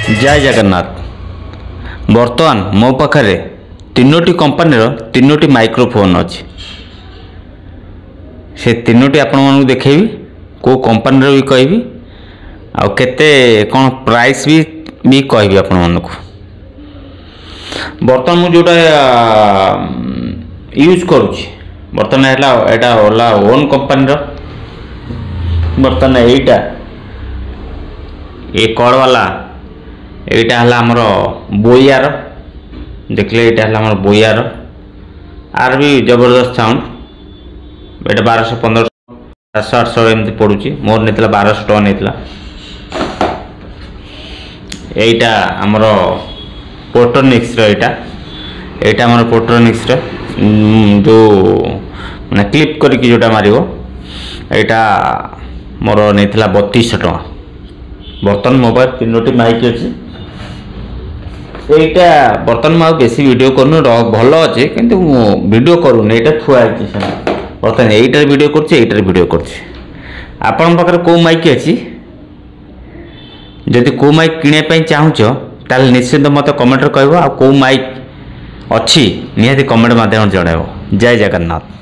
जय जगन्नाथ। बर्तमान मो पाखे तीनोटी कंपानी तीनोटी माइक्रोफोन अच्छी से तीनोटी आपण मानू देखेबी को कंपानी भी कहबी आ केते कौन प्राइस भी कहबी आपण मानू। बर्तमान मु जोटा यूज करुच्ची बर्तमान एटा ओला ओन कंपानी बर्तमान एटा ये कड़ वाला एटा हला हमर बोयार देखले एटा हला हमर बोयार आर भी जबरदस्त साउंड एटा 1215 700 एमती पड़ुची मोर नेतला 1200 टका नेतला। एटा हमर पोर्टोनिक्स रो एटा हमर पोर्टोनिक्स रो जो माने क्लिप करके जोटा मारिवो एटा मोर नेतला 3200 टका। बर्तमान मोबाइल तीनोटी माइक अच्छी एटा बर्तमान मैं बेसी वीडियो करनु भल अच्छे किंतु वीडियो करूनी एटा थुआ बर्तमान एटार वीडियो करछी आपण पाखरे को माइक अच्छी जदि को माइक किने पई चाहुछ ताल निश्चित मत कमेंट रे कहबो आ को माइक अच्छी निहाती कमेंट माध्यम जणाइबो। जय जगन्नाथ।